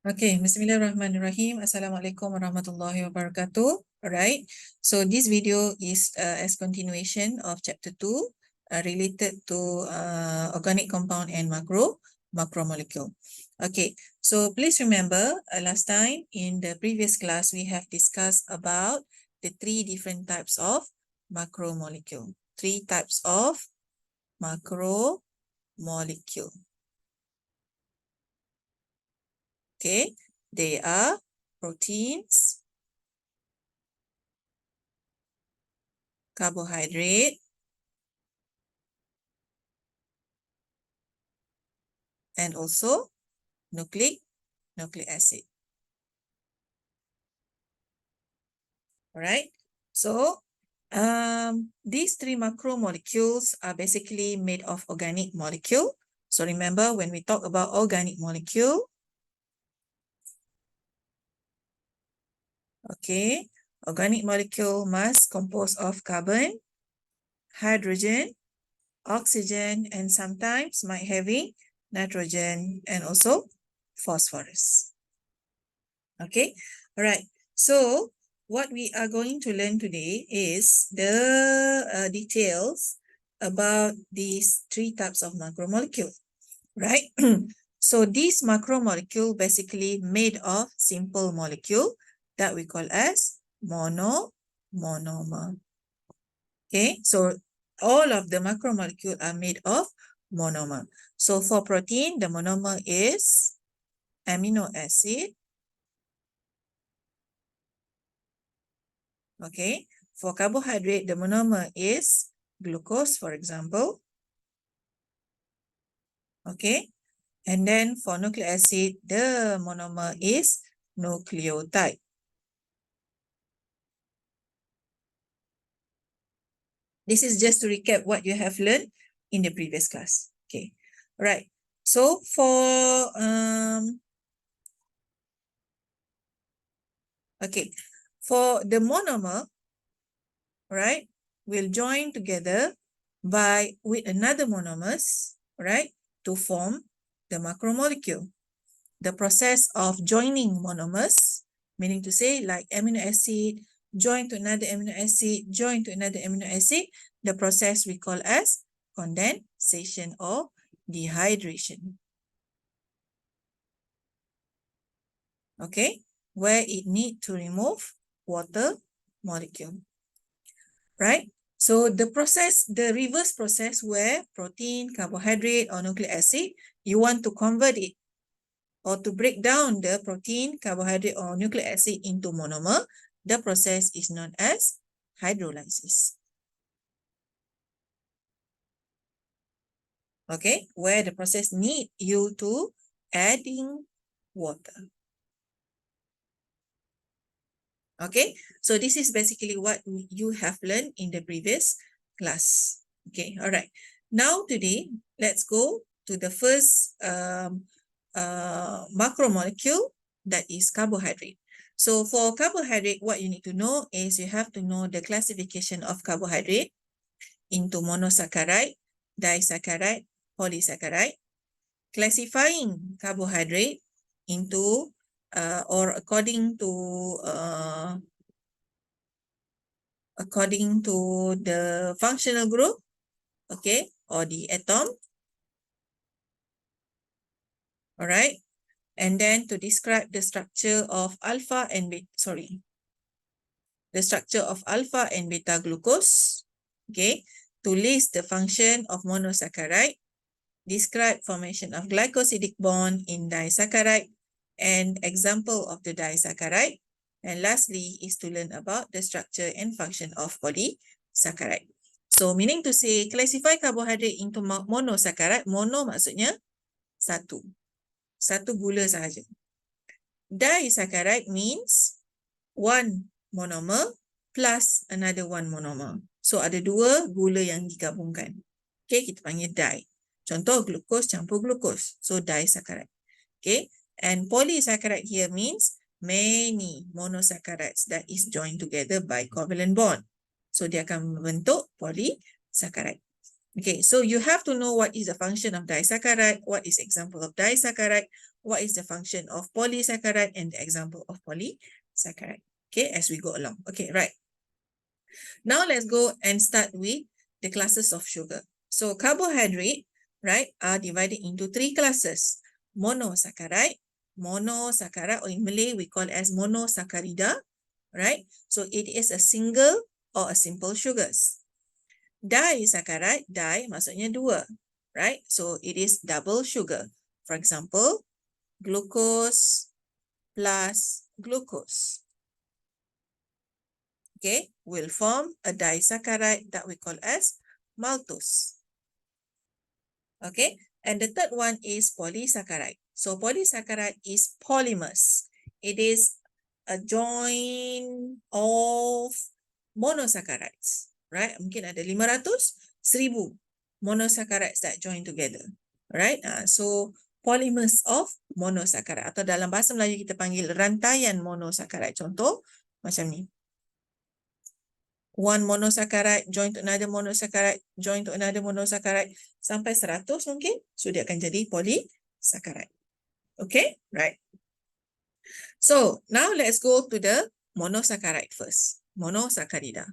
Okay, Bismillahirrahmanirrahim. Assalamualaikum warahmatullahi wabarakatuh. Alright, so this video is as continuation of chapter 2 related to organic compound and macromolecule. Okay, so please remember last time in the previous class we have discussed about the three different types of macromolecule. Three types of macromolecule. Okay, they are proteins, carbohydrate, and also nucleic acid. All right. So these three macromolecules are basically made of organic molecule. So remember when we talk about organic molecule, okay, organic molecule must compose of carbon, hydrogen, oxygen, and sometimes might having nitrogen and also phosphorus. Okay, all right. So what we are going to learn today is the details about these three types of macromolecule, right? So this macromolecule basically made of simple molecule that we call as monomer. Okay, so all of the macromolecule are made of monomer. So for protein, the monomer is amino acid. Okay, for carbohydrate, the monomer is glucose, for example. Okay, and then for nucleic acid, the monomer is nucleotide. This is just to recap what you have learned in the previous class. Okay, all right. So for for the monomer, right, will join together with another monomers, right, to form the macromolecule. The process of joining monomers, meaning to say like amino acid, join to another amino acid, join to another amino acid, the process we call as condensation or dehydration. Okay, where it need to remove water molecule. Right? So the process, the reverse process where protein, carbohydrate, or nucleic acid, you want to convert it or to break down the protein, carbohydrate, or nucleic acid into monomer, the process is known as hydrolysis. Okay, where the process need you to adding water. Okay, so this is basically what you have learned in the previous class. Okay, all right. Now today, let's go to the first macromolecule, that is carbohydrate. So for carbohydrate, what you need to know is you have to know the classification of carbohydrate into monosaccharide, disaccharide, polysaccharide. Classifying carbohydrate into or according to the functional group, okay, or the atom. All right. And then to describe the structure of alpha and beta, the structure of alpha and beta glucose. Okay. To list the function of monosaccharide, describe formation of glycosidic bond in disaccharide and example of the disaccharide. And lastly is to learn about the structure and function of polysaccharide. So meaning to say classify carbohydrate into monosaccharide. Mono maksudnya satu. Satu gula sahaja. Disaccharide means one monomer plus another one monomer. So ada dua gula yang digabungkan. Okay, kita panggil di. Contoh glukos campur glukos. So disaccharide. Okay, and polysaccharide here means many monosaccharides that is joined together by covalent bond. So dia akan membentuk polysaccharide. Okay, so you have to know what is the function of disaccharide, what is example of disaccharide, what is the function of polysaccharide and the example of polysaccharide. Okay, as we go along. Okay, right. Now let's go and start with the classes of sugar. So carbohydrate, right, are divided into 3 classes. Monosaccharide, or in Malay we call as monosaccharida, right? So it is a single or a simple sugars. Disaccharide, di maksudnya 2, right? So it is double sugar. For example, glucose plus glucose. Okay, will form a disaccharide that we call as maltose. Okay, and the third one is polysaccharide. So polysaccharide is polymers. It is a join of monosaccharides, right? Mungkin ada 500, 1000 monosaccharides that join together, right? So polymers of monosaccharide, atau dalam bahasa Melayu kita panggil rantaian monosaccharide. Contoh macam ni. One monosaccharide join to another monosaccharide, join to another monosaccharide, sampai 100 mungkin, so dia akan jadi polysaccharide. Okay, right. So now let's go to the monosaccharide first. Monosaccarida.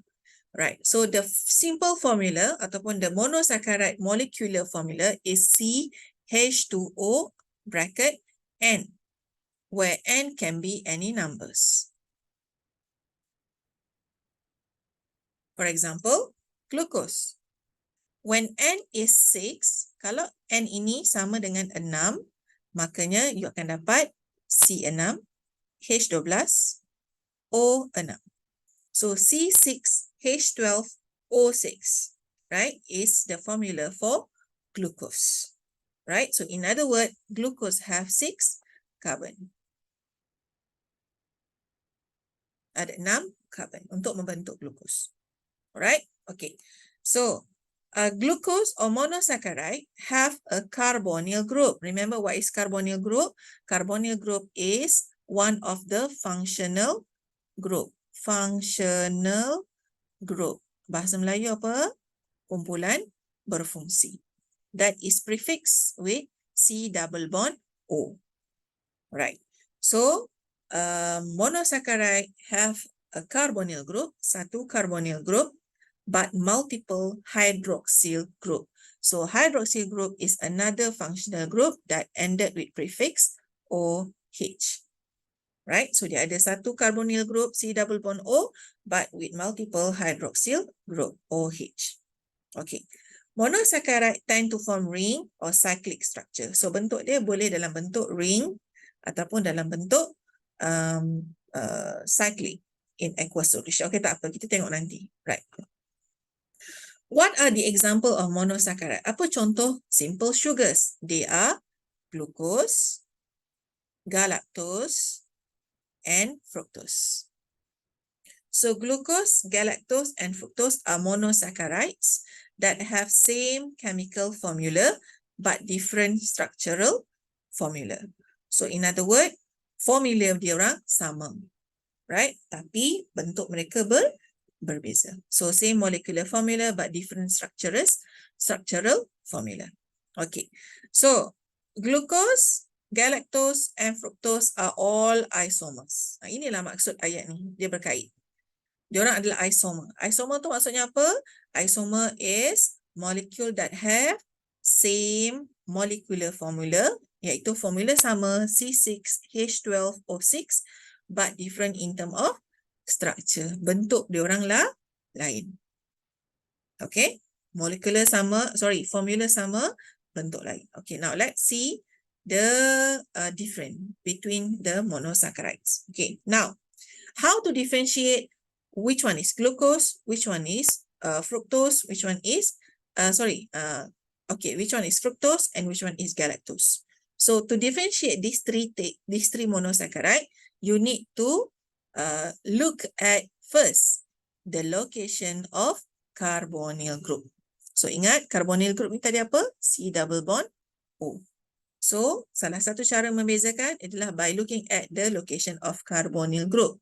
Right. So the simple formula ataupun the monosaccharide molecular formula is CH2O bracket N, where N can be any numbers. For example, glucose. When N is 6, kalau N ini sama dengan 6, makanya you akan dapat C6, H12, O6. So C6H12O6, right, is the formula for glucose. Right? So in other words, glucose have 6 carbon. Ada 6 carbon untuk membentuk glucose. Alright? Okay. So glucose or monosaccharide have a carbonyl group. Remember what is carbonyl group? Carbonyl group is one of the functional group. Functional group. Bahasa Melayu apa? Kumpulan berfungsi. That is prefixed with C double bond O. Right. So monosaccharide have a carbonyl group, satu carbonyl group, but multiple hydroxyl group. So hydroxyl group is another functional group that ended with prefix OH. Right? So dia ada satu carbonyl group C double bond O, but with multiple hydroxyl group OH. Okay. Monosaccharide tend to form ring or cyclic structure. So bentuk dia boleh dalam bentuk ring ataupun dalam bentuk cyclic in aqueous solution. Okay, tak apa, kita tengok nanti. Right. What are the example of monosaccharide? Apa contoh simple sugars? They are glucose, galactose, and fructose. So glucose, galactose, and fructose are monosaccharides that have same chemical formula but different structural formula. So in other words, formula dia orang sama, right? Tapi bentuk mereka berbeza. So same molecular formula but different structural formula. Okay. So glucose, galactose, and fructose are all isomers. Inilah maksud ayat ni, dia berkait. Diorang adalah isomer. Isomer tu maksudnya apa? Isomer is molecule that have same molecular formula, iaitu formula sama C6H12O6 but different in term of structure. Bentuk diorang lah lain. Okay? Molecular sama, formula sama, bentuk lain. Okay, now let's see the difference between the monosaccharides. Okay, now how to differentiate which one is glucose, which one is fructose, which one is which one is fructose and which one is galactose. So to differentiate these three monosaccharide, you need to look at first the location of carbonyl group. So ingat carbonyl group ni tadi apa? C double bond O. So salah satu cara membezakan adalah by looking at the location of carbonyl group.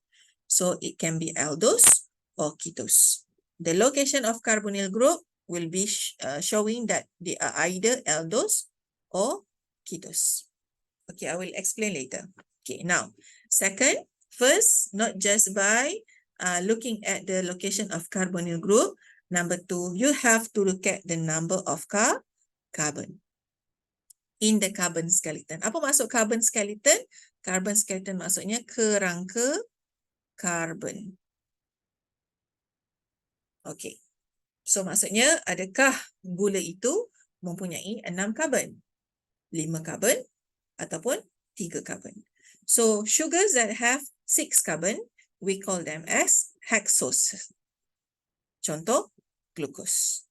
So it can be aldose or ketose. The location of carbonyl group will be showing that they are either aldose or ketose. Okay, I will explain later. Okay, now, second, first, not just by looking at the location of carbonyl group. Number two, you have to look at the number of carbon in the carbon skeleton. Apa maksud carbon skeleton? Carbon skeleton maksudnya kerangka karbon. Okay. So maksudnya adakah gula itu mempunyai 6 karbon, 5 karbon ataupun 3 karbon. So sugars that have 6 carbon, we call them as hexose. Contoh, glucose.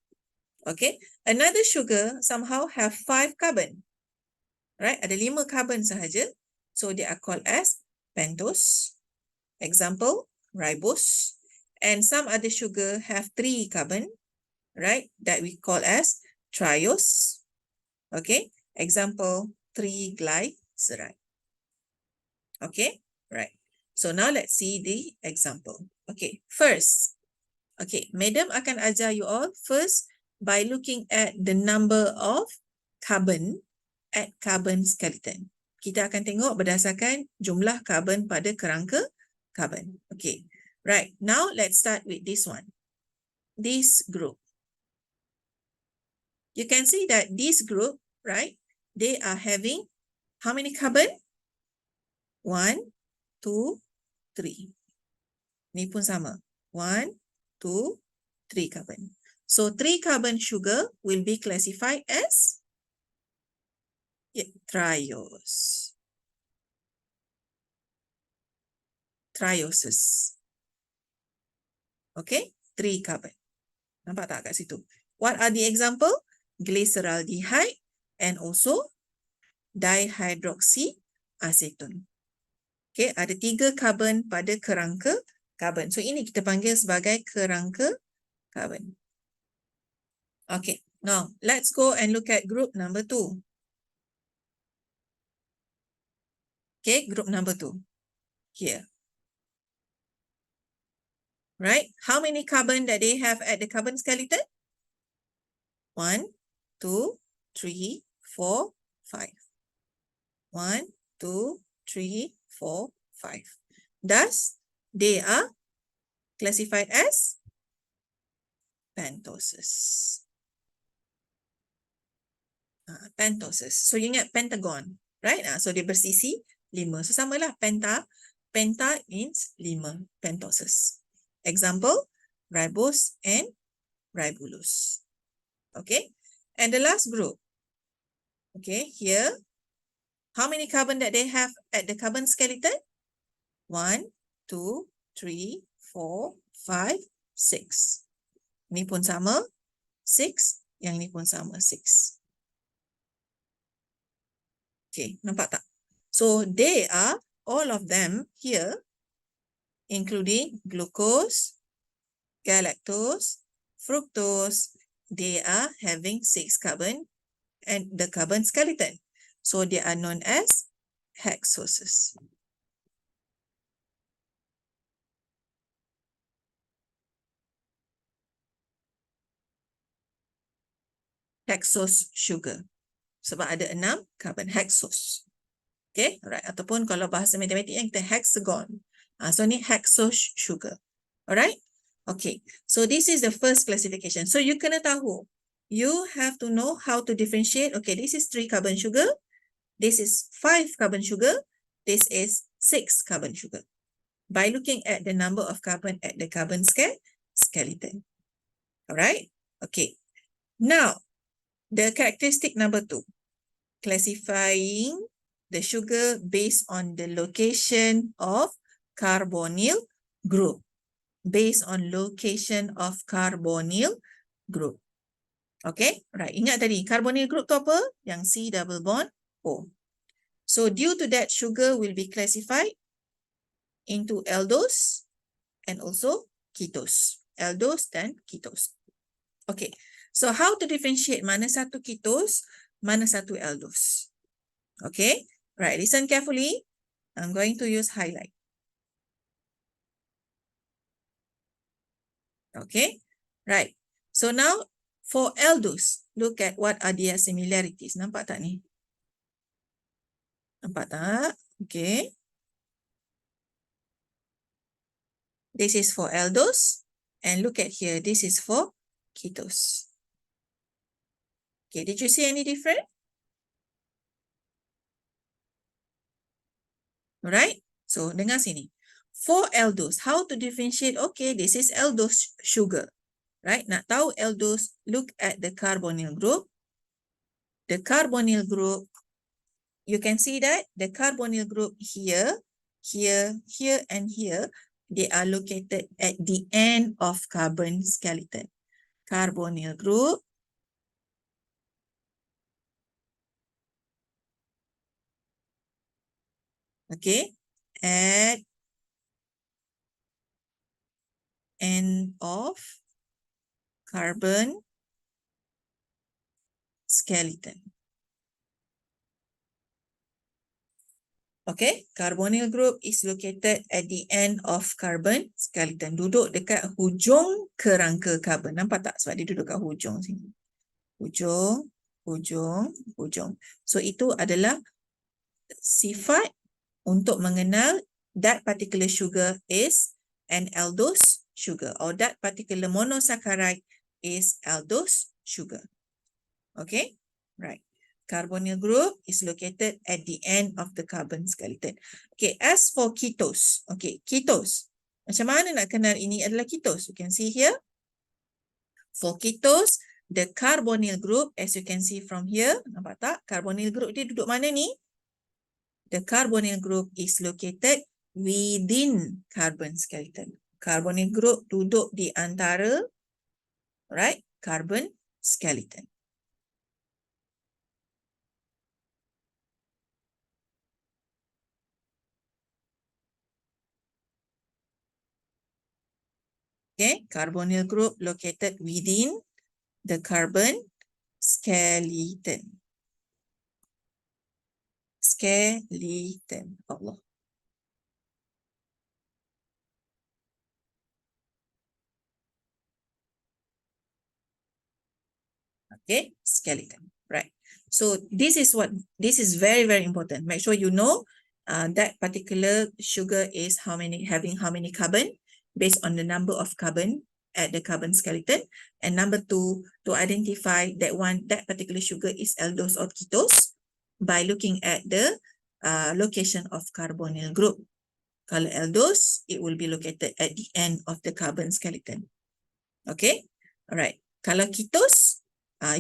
Okay. Another sugar somehow have 5 carbon. Right? Ada 5 carbon sahaja. So they are called as pentose. Example, ribose. And some other sugar have 3 carbon, right? That we call as triose. Okay. Example, 3-glyceride. Okay. Right. So now let's see the example. Okay. First, okay, Madam akan ajar you all first by looking at the number of carbon at carbon skeleton. Kita akan tengok berdasarkan jumlah karbon pada kerangka karbon. Okay. Right. Now let's start with this one. This group. You can see that this group, right, they are having how many carbon? 1, 2, 3. Ni pun sama. 1, 2, 3 carbon. So 3 carbon sugar will be classified as triose. Trioses. Okay, 3 carbon. Nampak tak kat situ? What are the example? Glyceraldehyde and also dihydroxyacetone. Okay, ada 3 karbon pada kerangka karbon. So ini kita panggil sebagai kerangka karbon. Okay, now let's go and look at group number 2. Okay, group number 2. Here. Right? How many carbon that they have at the carbon skeleton? 1, 2, 3, 4, 5. 1, 2, 3, 4, 5. Thus, they are classified as pentoses. Pentoses. So, you ingat pentagon, right? So, dia bersisi 5. So, samalah penta. Penta means 5. Pentoses. Example, ribose and ribulose. Okay. And the last group. Okay, here. How many carbon that they have at the carbon skeleton? 1, 2, 3, 4, 5, 6. Ini pun sama, 6. Yang ini pun sama, 6. Okay, nampak tak? So, they are, all of them here, including glucose, galactose, fructose, they are having 6 carbon and the carbon skeleton. So, they are known as hexoses. Hexose sugar. Sebab ada 6 carbon, hexose. Okay, alright. Ataupun kalau bahasa matematik yang kita hexagon. So ni hexose sugar. Alright. Okay. So this is the first classification. So you kena tahu. You have to know how to differentiate. Okay, this is 3 carbon sugar. This is 5 carbon sugar. This is 6 carbon sugar. By looking at the number of carbon at the carbon skeleton. Alright. Okay. Now, the characteristic number 2. Classifying the sugar based on the location of carbonyl group. Based on location of carbonyl group. Okay, right. Ingat tadi, carbonyl group tu apa? Yang C double bond O. So, due to that, sugar will be classified into aldose and also ketose. Aldose dan ketose. Okay, so how to differentiate mana satu ketose, mana satu aldose? Okay, right. Listen carefully. I'm going to use highlight. Okay, right. So now for aldose, look at what are their similarities. Nampak tak ni? Nampak tak? Okay. This is for aldose. And look at here. This is for ketose. Okay, did you see any difference? Alright. So, dengar sini. For aldose, how to differentiate? Okay, this is aldose sugar. Right? Nak tahu aldose, look at the carbonyl group. The carbonyl group, you can see that the carbonyl group here, here, here, and here, they are located at the end of carbon skeleton. Carbonyl group, okay, at end of carbon skeleton. Okay, carbonyl group is located at the end of carbon skeleton. Duduk dekat hujung kerangka karbon. Nampak tak? Sebab dia duduk kat hujung sini. Hujung, hujung, hujung. So, itu adalah sifat untuk mengenal that particular sugar is an aldose sugar or that particular monosaccharide is aldose sugar. Okay, right. Carbonyl group is located at the end of the carbon skeleton. Okay, as for ketose. Okay, ketose. Macam mana nak kenal ini adalah ketose? You can see here. For ketose, the carbonyl group, as you can see from here, nampak tak? Carbonyl group dia duduk mana ni? The carbonyl group is located within carbon skeleton. Carbonyl group duduk di antara, right, carbon skeleton. Okay, carbonyl group located within the carbon skeleton. Skeleton. Allah. Okay, skeleton. Right. So this is very, very important. Make sure you know that particular sugar is having how many carbon based on the number of carbon at the carbon skeleton. And number two, to identify that particular sugar is aldose or ketose by looking at the location of carbonyl group. Kalau aldose, it will be located at the end of the carbon skeleton. Okay, alright. Kalau ketose,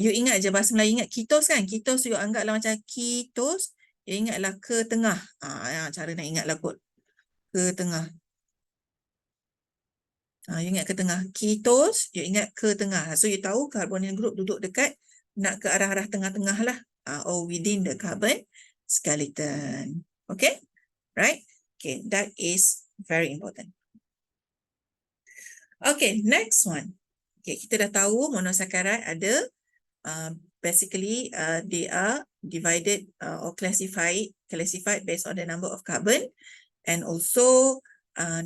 you ingat je bahasa Melayu ingat ketose kan? Ketose you anggaplah macam ketose, you ingatlah ke tengah. Cara nak ingatlah kot. Ke tengah. You ingat ke tengah. Ketose, you ingat ke tengah. So you tahu carbonyl group duduk dekat nak ke arah-arah tengah-tengah lah. Or within the carbon skeleton. Okay, right? Okay, that is very important. Okay, next one. Okay, kita dah tahu monosaccharide ada basically they are divided or classified based on the number of carbon and also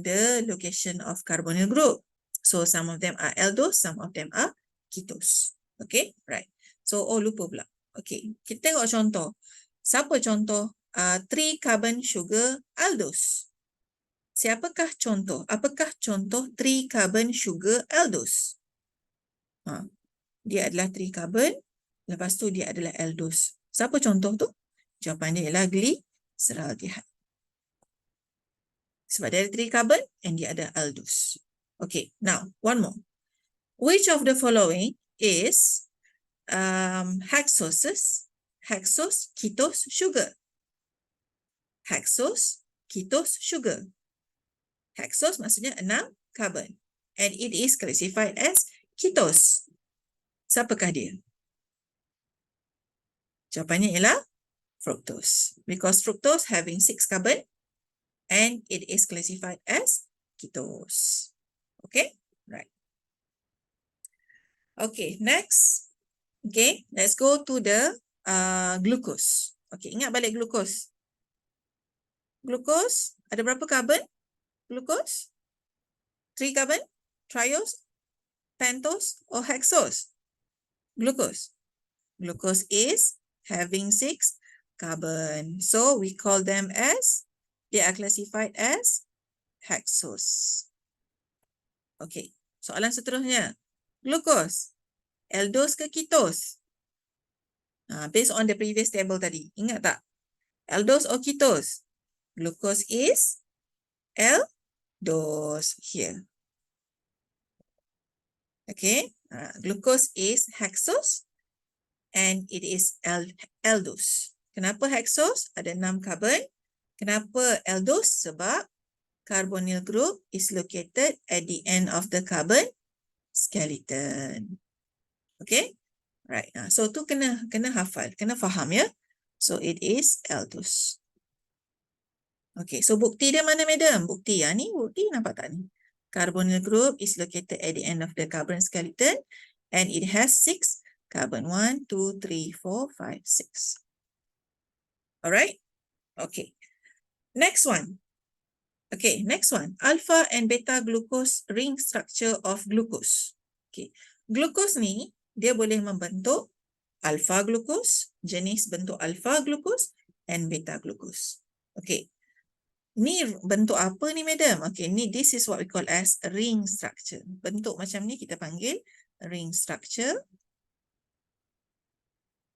the location of carbonyl group. So some of them are aldose, some of them are ketose. Okay, right. So lupa pula. Okay, kita tengok contoh. Siapa contoh 3 carbon sugar aldose? Siapakah contoh? Apakah contoh 3 carbon sugar aldose? Dia adalah 3 carbon, lepas tu dia adalah aldose. Siapa contoh tu? Jawapan dia ialah glyceraldehyde. Sebab dia ada 3 carbon and dia ada aldose. Okay, now one more. Which of the following is hexose ketose sugar? Hexose ketose sugar. Hexose maksudnya 6 carbon. And it is classified as ketose. Siapakah dia? Jawapannya ialah fructose. Because fructose having 6 carbon and it is classified as ketose. Okay, right. Okay, next. Okay, let's go to the glucose. Okay, ingat balik glucose. Glucose, ada berapa carbon? Glucose? 3 carbon? Triose? Pentose? Or hexose? Glucose. Glucose is having 6 carbon. So we call them as, they are classified as hexose. Okay, soalan seterusnya. Glucose, aldose ke ketose? Based on the previous table tadi. Ingat tak? Aldose or ketose? Glucose is aldose here. Okay, glucose is hexose and it is aldose. Kenapa hexose? Ada 6 carbon. Kenapa aldose? Sebab carbonyl group is located at the end of the carbon skeleton. Okay, right. So tu kena hafal, kena faham ya. So it is aldose. Okay, so bukti dia mana, madam? Bukti ya, ni bukti nampak tak ni? Carbonyl group is located at the end of the carbon skeleton and it has 6 carbon. 1, 2, 3, 4, 5, 6. Alright? Okay. Next one. Okay, next one. Alpha and beta glucose ring structure of glucose. Okay. Glucose ni, dia boleh membentuk alpha glucose, jenis bentuk alpha glucose and beta glucose. Okay. Ni bentuk apa ni, madam? Okay, ni this is what we call as ring structure. Bentuk macam ni kita panggil ring structure.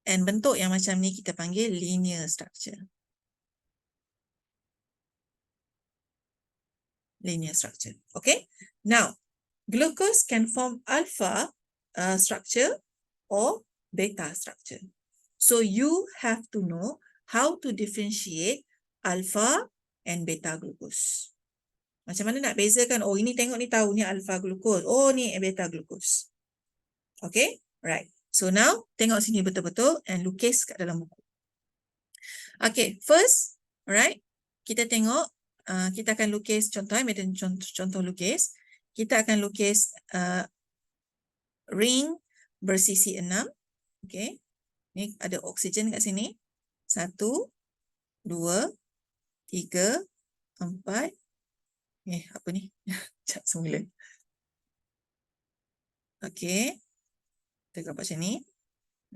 And bentuk yang macam ni kita panggil linear structure. Linear structure. Okay. Now, glucose can form alpha structure or beta structure. So you have to know how to differentiate alpha and beta glucose. Macam mana nak bezakan? Oh, ini tengok ni tahu ni alpha glucose. Oh, ni beta glucose. Okay, right. So now tengok sini betul-betul and lukis kat dalam buku. Okay, first, alright, kita tengok, kita akan lukis contoh, contoh lukis. Kita akan lukis ring bersisi 6. Okay, ni ada oksigen kat sini. 1, 2, 3, 4. Apa ni? Sekejap semula. Okay, kita gambar macam ni.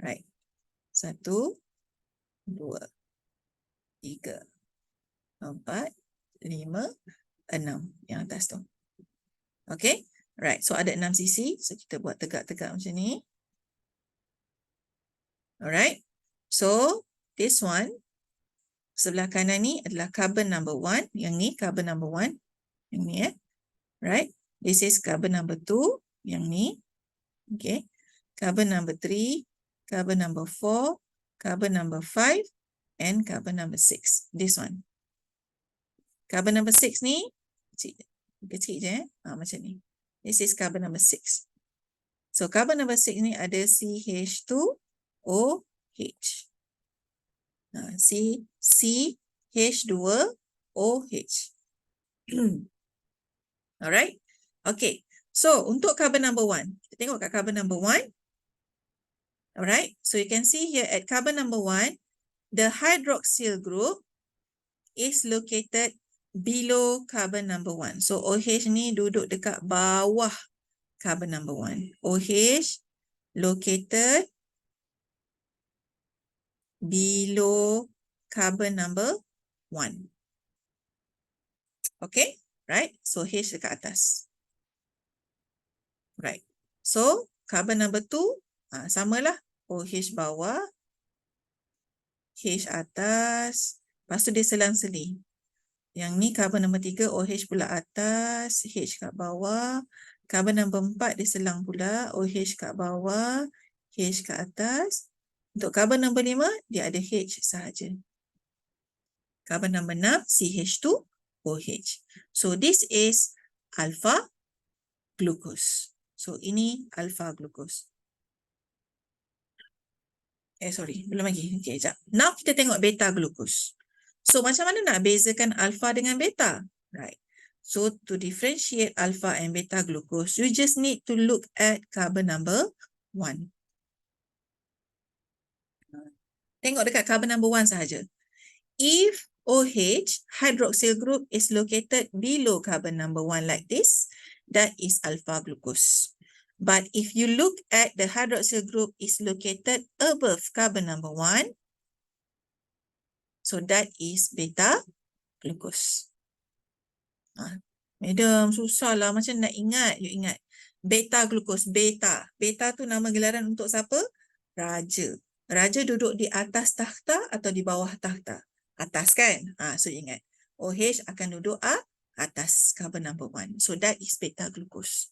Right. 1, 2, 3, 4, 5, 6 yang atas tu. Okay, right. So ada 6 sisi. So kita buat tegak-tegak macam ni. Alright. So this one, sebelah kanan ni adalah carbon number 1. Yang ni carbon number 1. Yang ni right. This is carbon number 2. Yang ni. Okay. Carbon number 3. Carbon number 4. Carbon number 5. And carbon number 6. This one. Carbon number 6 ni kecil je macam ni. This is carbon number 6. So carbon number 6 ni ada CH2OH. CH2OH. Alright. Okay. So untuk carbon number 1, kita tengok kat carbon number 1. Alright. So you can see here at carbon number 1, the hydroxyl group is located below carbon number 1. So OH ni duduk dekat bawah carbon number 1. OH located below carbon number 1. Okay, right? So H dekat atas. Right. So carbon number 2 samalah. OH bawah, H atas. Lepas tu dia selang-seling. Yang ni carbon nombor 3, OH pula atas, H kat bawah. Carbon nombor 4 dia selang pula, OH kat bawah, H kat atas. Untuk carbon nombor 5, dia ada H sahaja. Carbon nombor 6, CH2OH. So this is alpha glucose. So ini alpha glucose. Sorry, belum lagi. Okay, sekejap. Now kita tengok beta glucose. So macam mana nak bezakan alpha dengan beta? Right. So to differentiate alpha and beta glucose, you just need to look at carbon number 1. Tengok dekat carbon number 1 sahaja. If OH, hydroxyl group, is located below carbon number 1 like this, that is alpha glucose. But if you look at the hydroxyl group is located above carbon number 1, So that is beta glucose. Madam, susah lah. Macam nak ingat. You ingat. Beta glucose. Beta. Beta tu nama gelaran untuk siapa? Raja. Raja duduk di atas takhta atau di bawah takhta? Atas kan? So ingat. OH akan duduk atas carbon number 1. So that is beta glucose.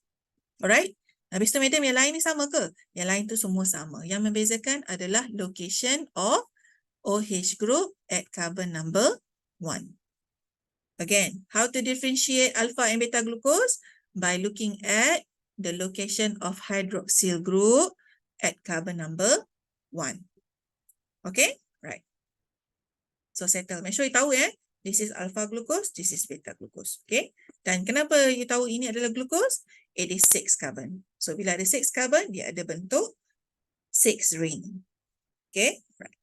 Alright? Habis tu madam, yang lain ni sama ke? Yang lain tu semua sama. Yang membezakan adalah location of OH group at carbon number 1. Again, how to differentiate alpha and beta glucose? By looking at the location of hydroxyl group at carbon number 1. Okay? Right. So settle. Make sure you tahu this is alpha glucose, this is beta glucose. Okay? Dan kenapa you tahu ini adalah glucose? It is 6 carbon. So bila ada 6 carbon, dia ada bentuk 6 ring. Okay? Right.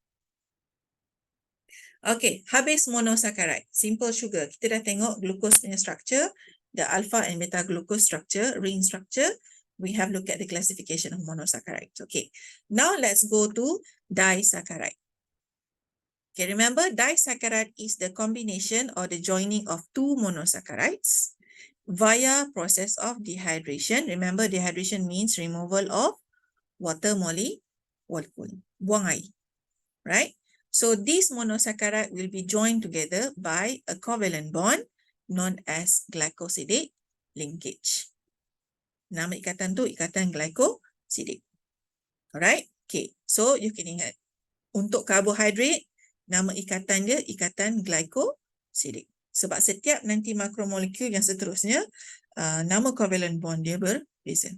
Okay, habis monosaccharide. Simple sugar. Kita dah tengok glucose punya structure, the alpha and beta glucose structure, ring structure. We have looked at the classification of monosaccharides. Okay, now let's go to disaccharide. Okay, remember disaccharide is the combination or the joining of 2 monosaccharides via process of dehydration. Remember, dehydration means removal of water molecule. Buang air, right? So this monosaccharide will be joined together by a covalent bond known as glycosidic linkage. Nama ikatan tu ikatan glycosidic. Alright? Okay. So you can ingat. Untuk karbohidrat, nama ikatan dia ikatan glycosidic. Sebab setiap nanti makromolekul yang seterusnya, nama covalent bond dia berbeza.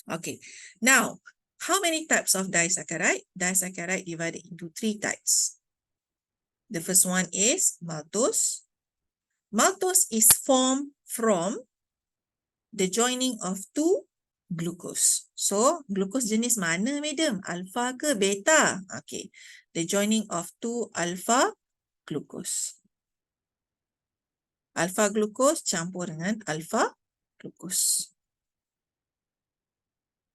Okay. Now, how many types of disaccharide? Disaccharide divided into 3 types. The first one is maltose. Maltose is formed from the joining of 2 glucose. So, glucose jenis mana, madam? Alpha ke beta? Okay. The joining of 2 alpha glucose. Alpha glucose campur dengan alpha glucose.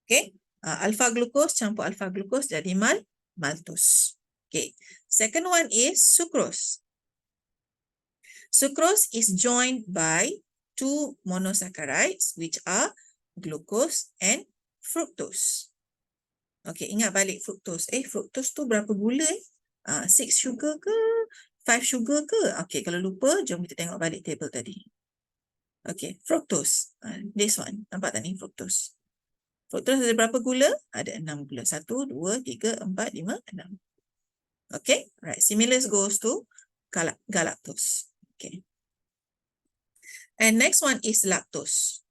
Okay. Alpha glucose campur alpha glucose jadi maltose. Okay. Second one is sucrose. Sucrose is joined by 2 monosaccharides which are glucose and fructose. Okay, ingat balik fructose. Fructose tu berapa gula? 6 sugar ke? 5 sugar ke? Okay, kalau lupa, jom kita tengok balik table tadi. Okay, fructose. This one. Nampak tak ni fructose? Fructose ada berapa gula? Ada 6 gula. 1, 2, 3, 4, 5, 6. Okay, right. Similar goes to galactose. Okay. And next one is lactose.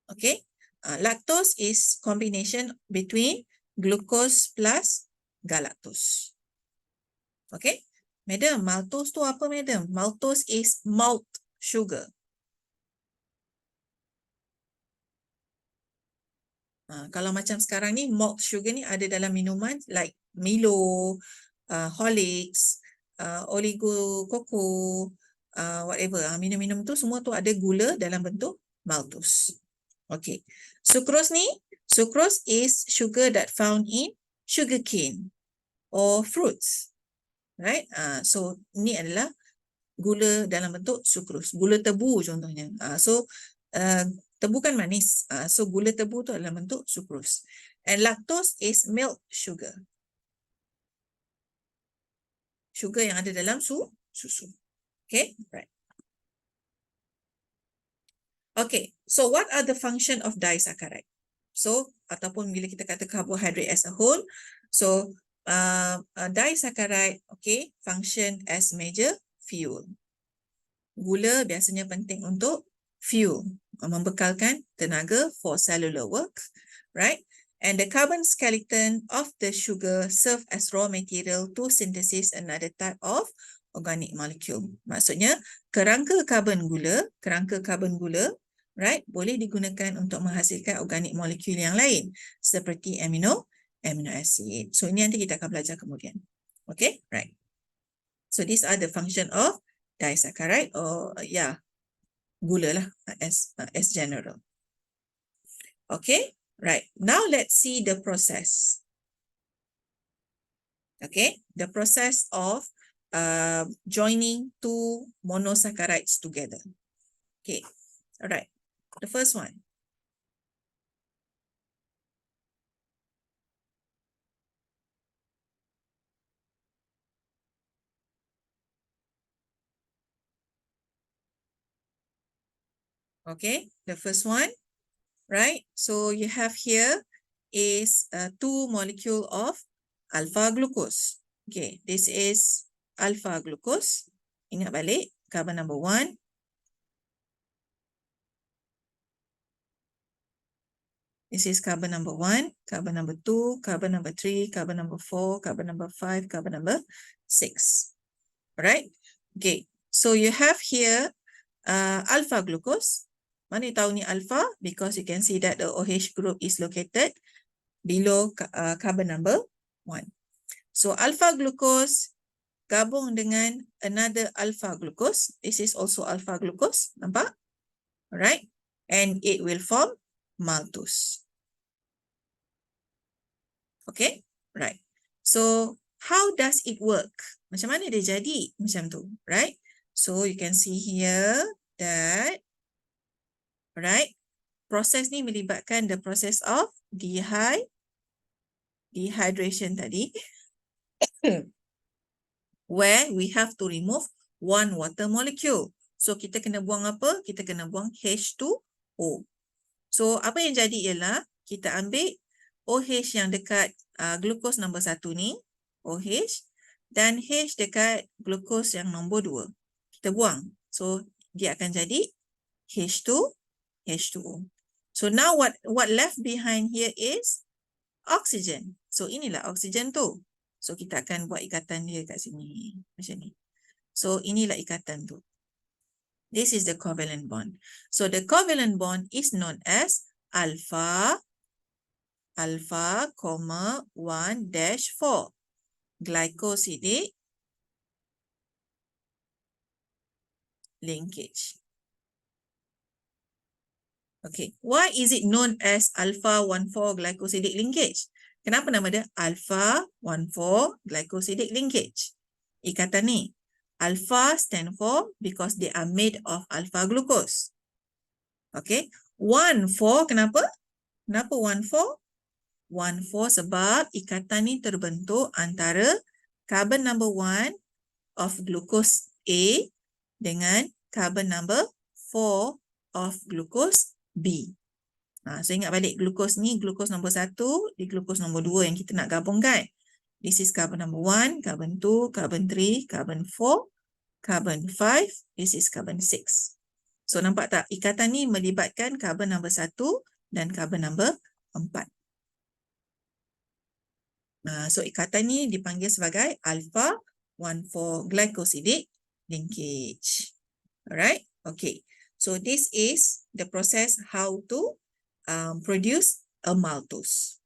Okay. Lactose is combination between glucose plus galactose. Okay. Madam, maltose tu apa, madam? Maltose is malt sugar. Kalau macam sekarang ni, malt sugar ni ada dalam minuman like Milo, Horlicks, Oligo, Coco, whatever. Minum-minum tu semua tu ada gula dalam bentuk maltose. Okay. Sucrose ni, sucrose is sugar that found in sugarcane or fruits. Right? So, ni adalah gula dalam bentuk sucrose. Gula tebu contohnya. Tebu kan manis. So, gula tebu tu adalah bentuk sucrose. And lactose is milk sugar. Sugar yang ada dalam susu. Okay, right. Okay, so what are the function of disaccharide? So, ataupun bila kita kata carbohydrate as a whole. So, disaccharide, okay, function as major fuel. Gula biasanya penting untuk fuel, membekalkan tenaga for cellular work, right? And the carbon skeleton of the sugar serve as raw material to synthesis another type of organic molecule. Maksudnya, kerangka karbon gula, right, boleh digunakan untuk menghasilkan organic molecule yang lain seperti amino acid. So, ini nanti kita akan belajar kemudian. Okay, right. So, these are the function of disaccharide or gula lah as general. Okay, right. Now let's see the process. Okay, the process of joining two monosaccharides together. Okay, all right. The first one. Okay, the first one, right? So you have here is two molecule of alpha glucose. Okay, this is alpha glucose. Ingat balik, carbon number 1. This is carbon number 1, carbon number 2, carbon number 3, carbon number 4, carbon number 5, carbon number 6. Alright? Okay, so you have here alpha glucose. Mana you tahu ni alpha? Because you can see that the OH group is located below carbon number 1. So alpha glucose gabung dengan another alpha glucose. This is also alpha glucose. Nampak? Alright? And it will form maltose. Okay? Right. So how does it work? Macam mana dia jadi macam tu? Right? So you can see here that, right, proses ni melibatkan the process of dehydration tadi, where we have to remove one water molecule. So kita kena buang apa? Kita kena buang H2O. So apa yang jadi ialah kita ambil OH yang dekat glucose nombor 1 ni, OH, dan H dekat glucose yang nombor 2. Kita buang. So dia akan jadi H2O. So now what left behind here is oxygen. So inilah oxygen tu. So kita akan buat ikatan dia kat sini macam ni. So inilah ikatan tu. This is the covalent bond. So the covalent bond is known as alpha, 1-4 glycosidic linkage. Okay, why is it known as alpha 1-4 glycosidic linkage? Kenapa nama dia alpha 1-4 glycosidic linkage? Ikatan ni. Alpha stand for because they are made of alpha glucose. Okay, 1-4 kenapa? Kenapa 1-4? 1-4 sebab ikatan ni terbentuk antara carbon number 1 of glucose A dengan carbon number 4 of glucose B. So ingat balik glucose ni, glucose nombor 1 di glucose nombor 2 yang kita nak gabungkan. This is carbon number 1, carbon 2, carbon 3, carbon 4, carbon 5, this is carbon 6. So nampak tak? Ikatan ni melibatkan carbon number 1 dan carbon number 4. So ikatan ni dipanggil sebagai alpha 1-4 glycosidic linkage. Alright? Okay. So this is the process how to produce a maltose.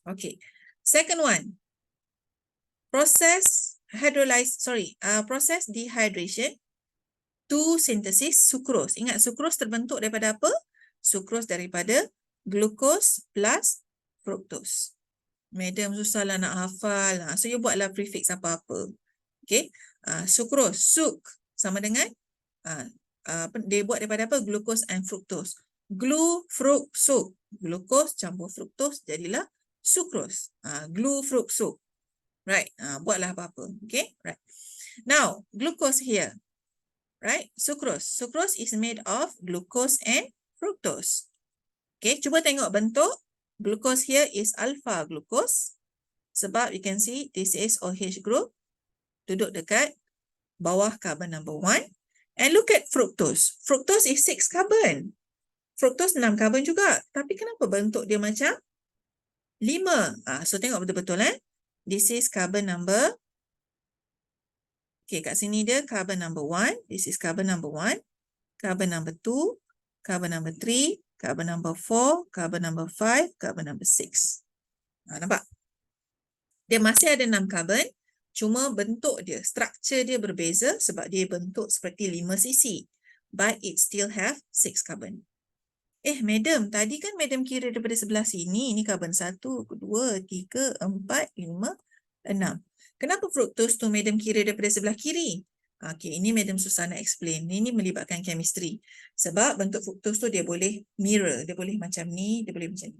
Okay. Second one. Process dehydration to synthesis sucrose. Ingat sucrose terbentuk daripada apa? Sucrose daripada glucose plus fructose. Madam susahlah nak hafal. So you buatlah prefix apa-apa. Okay. Sucrose, suc sama dengan dia buat daripada apa? Glucose and fructose. Glu, fruc, suc. Glucose campur fructose jadilah sucrose. Glu, fruc, suc. Right. Buatlah apa-apa. Okay. Right. Now, glucose here. Right. Sucrose. Sucrose is made of glucose and fructose. Okay. Cuba tengok bentuk. Glucose here is alpha glucose. Sebab you can see this is OH group. Duduk dekat bawah carbon number 1. And look at fructose. Fructose is 6 carbon. Fructose 6 carbon juga. Tapi kenapa bentuk dia macam 5? So tengok betul-betul This is carbon number. Okay, kat sini dia carbon number 1. This is carbon number 1. Carbon number 2. Carbon number 3. Carbon number 4. Carbon number 5. Carbon number 6. Nampak? Dia masih ada 6 carbon. Cuma bentuk dia, structure dia berbeza sebab dia bentuk seperti 5cc. But it still have 6 carbon. Madam, tadi kan madam kira daripada sebelah sini. Ini carbon 1, 2, 3, 4, 5, 6. Kenapa fructose tu Madam kira daripada sebelah kiri? Okay, ini Madam susah nak explain. Ini melibatkan chemistry. Sebab bentuk fructose tu dia boleh mirror. Dia boleh macam ni, dia boleh macam ni.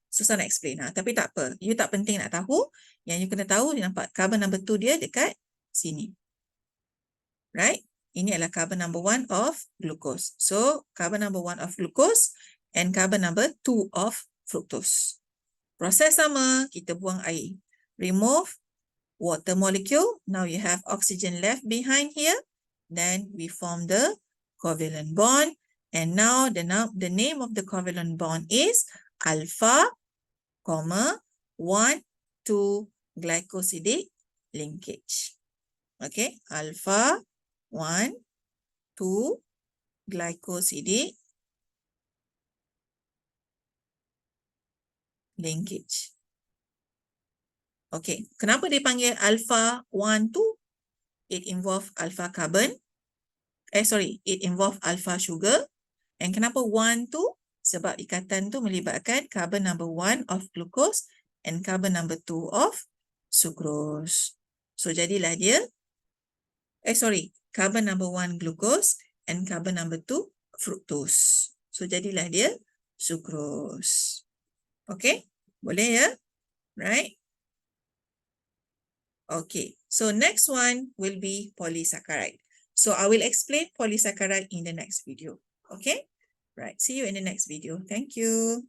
Susah nak explain. Tapi tak apa. You tak penting nak tahu. Yang you kena tahu, you nampak carbon number 2 dia dekat sini. Right? Ini adalah carbon number 1 of glucose. So, carbon number 1 of glucose and carbon number 2 of fructose. Proses sama, kita buang air. Remove water molecule. Now you have oxygen left behind here. Then we form the covalent bond. And now the name of the covalent bond is alpha, 1, 2 glycosidic linkage. Okay, alpha, 1, 2 glycosidic linkage. Okay, kenapa dipanggil alpha 1, 2? It involve alpha carbon. It involve alpha sugar. And kenapa 1, 2? Sebab ikatan tu melibatkan carbon number 1 of glucose and carbon number 2 of sucrose. So, jadilah dia, carbon number 1 glucose and carbon number 2 fructose. So, jadilah dia sucrose. Okay, boleh ya? Right? Okay, so next one will be polysaccharide. So, I will explain polysaccharide in the next video. Okay? Right, see you in the next video. Thank you.